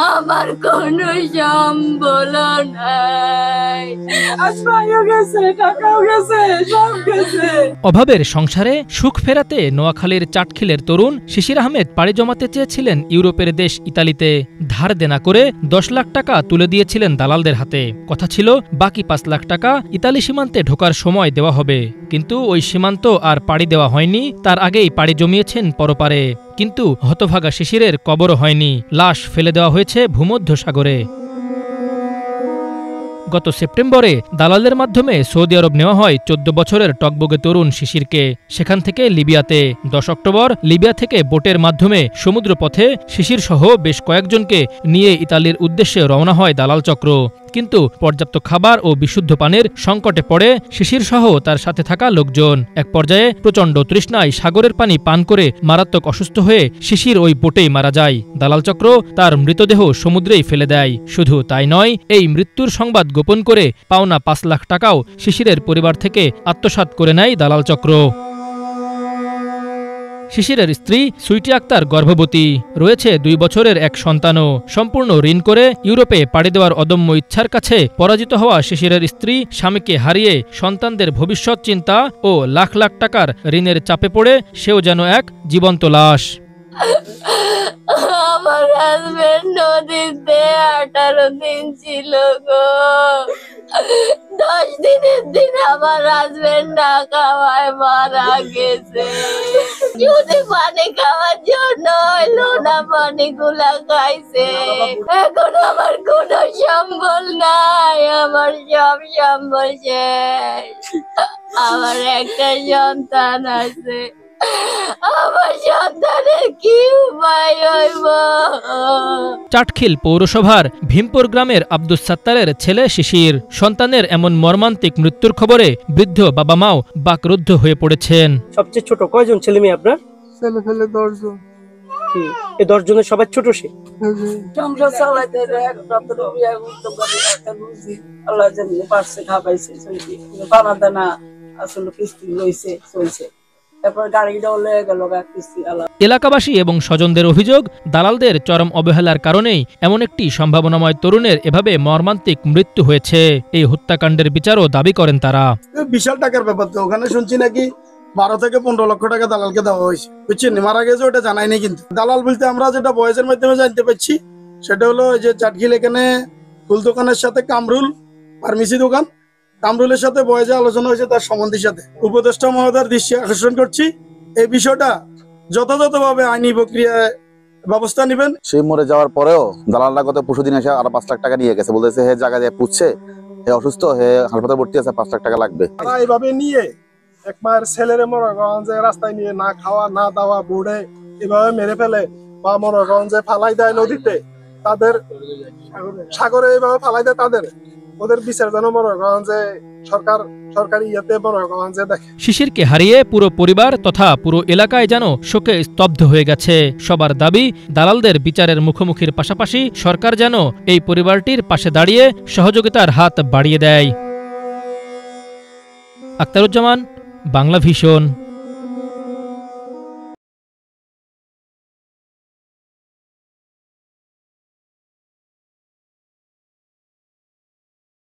আমার কোনো সম্বল নাই, আশ্রয়ও গেছে, টাকাও গেছে, সব গেছে। অভাবের সংসারে সুখ ফেরাতে নোয়াখালীর চাটখিলের তরুণ শিশির আহমেদ পাড়ি জমাতে চেয়েছিলেন ইউরোপের দেশ ইতালিতে। ধার দেনা করে 10 লাখ টাকা তুলে দিয়েছিলেন দালালদের হাতে। কথা ছিল বাকি 5 লাখ টাকা ইতালি সীমান্তে ঢোকার সময় দেওয়া হবে, কিন্তু ওই সীমান্ত আর পাড়ি দেওয়া হয়নি। তার আগেই পাড়ি জমিয়েছেন পরপারে। কিন্তু হতভাগা শিশিরের কবরও হয়নি, লাশ ফেলে দেওয়া হয়েছে ভূমধ্যসাগরে। গত সেপ্টেম্বরে দালালদের মাধ্যমে সৌদি আরব নেওয়া হয় 14 বছরের টকবগে তরুণ শিশিরকে। সেখান থেকে লিবিয়াতে। 10 অক্টোবর লিবিয়া থেকে বোটের মাধ্যমে সমুদ্রপথে শিশির সহ বেশ কয়েকজনকে নিয়ে ইতালির উদ্দেশ্যে রওনা হয় দালাল চক্র। কিন্তু পর্যাপ্ত খাবার ও বিশুদ্ধ পানির সংকটে পড়ে শিশির সহ তার সাথে থাকা লোকজন। এক পর্যায়ে প্রচণ্ড তৃষ্ণায় সাগরের পানি পান করে মারাত্মক অসুস্থ হয়ে শিশির ওই বোটেই মারা যায়। দালাল চক্র তার মৃতদেহ সমুদ্রেই ফেলে দেয়। শুধু তাই নয়, এই মৃত্যুর সংবাদ গোপন করে পাওনা 5 লাখ টাকাও শিশিরের পরিবার থেকে আত্মসাৎ করে নেয় দালাল চক্র। শিশিরের স্ত্রী সুইটি আক্তার গর্ভবতী, রয়েছে 2 বছরের এক সন্তানও। সম্পূর্ণ ঋণ করে ইউরোপে পাড়ি দেওয়ার অদম্য ইচ্ছার কাছে পরাজিত হওয়া শিশিরের স্ত্রী স্বামীকে হারিয়ে সন্তানদের ভবিষ্যৎ চিন্তা ও লাখ লাখ টাকার ঋণের চাপে পড়ে সেও যেন এক জীবন্ত লাশ। আমার হাজবেন্ড নদীতে 18 দিন ছিল গো। 10 দিনের দিন আমার হাজবেন্ড না খাওয়ায় মারা গেছে। শুধু পানি খাওয়ার জন্য লোনা পানি গুলা খাইছে। এখন আমার কোনো সম্বল নাই, আমার সব সম্বল শেষ। আমার একটা সন্তান আছে, আমার সন্তানের কি উপায় হইব? চাটখিল পৌরসভার ভীমপুর গ্রামের আব্দুস সাত্তারের ছেলে শিশির। সন্তানের এমন মর্মান্তিক মৃত্যুর খবরে বৃদ্ধ বাবা মাও বাকরুদ্ধ হয়ে পড়েছেন। সবচেয়ে ছোট কয়জন ছেলে মেয়ে আপনার? ছেলে ফেলে 10 জন। এই 10 জনের সবাই ছোট সে? সংসার চালাইতে একটা তো বিয়ে করতে পারি, একটা বুঝি আল্লাহ জানে পারছে, খাবাইছে, চলছে, পানা দানা আসলে কিস্তি লইছে, চলছে। এলাকাবাসী এবং স্বজনদের অভিযোগ, দালালদের চরম অবহেলার কারণেই এমন একটি সম্ভাবনাময় তরুণের এভাবে মর্মান্তিক মৃত্যু হয়েছে। এই হত্যাকাণ্ডের বিচারও দাবি করেন তারা। বিশাল টাকার ব্যাপার তো, ওখানে শুনছি নাকি 12 থেকে 15 লক্ষ টাকা দালালকে দেওয়া হয়েছে, বুঝছেন? মারা গেছে ওটা জানাই নেই। কিন্তু দালাল বলতে আমরা যেটা বয়সের মাধ্যমে জানতে পারছি সেটা হলো যে চাটখিল এখানে ফুল দোকানের সাথে কামরুল ফার্মেসি দোকান, কামরুলের সাথে বয়েজে আলোচনা হয়েছে তার সম্বন্ধীর সাথে। উপদেষ্টা মহোদয়ের দৃষ্টি আকর্ষণ করছি, এই বিষয়টা যথাযথভাবে আইনি প্রক্রিয়ায় ব্যবস্থা নেবেন। সে মরে যাওয়ার পরেও দালালরা গত পরশুদিন এসে আরো 5 লাখ টাকা নিয়ে গেছে। বলতেছে হে জায়গা দিয়ে পুষছে, হে অসুস্থ, হে হাসপাতালে ভর্তি আছে, 5 লাখ টাকা লাগবে। তারা এইভাবে নিয়ে এক মায়ের ছেলের মরগঞ্জে রাস্তায় নিয়ে না খাওয়া না দাওয়া বোর্ডে এভাবে মেরে ফেলে বা মরগঞ্জে ফালাই দেয় নদীতে, তাদের সাগরে এইভাবে ফালাই দেয়, ওদের বিচার যেন মরগঞ্জে সরকারি ইয়েতে মরগঞ্জে দেখে। শিশিরকে হারিয়ে পুরো পরিবার তথা পুরো এলাকায় যেন শোকে স্তব্ধ হয়ে গেছে। সবার দাবি, দালালদের বিচারের মুখোমুখির পাশাপাশি সরকার যেন এই পরিবারটির পাশে দাঁড়িয়ে সহযোগিতার হাত বাড়িয়ে দেয়। আক্তারুজ্জামান, বাংলা ভিশন।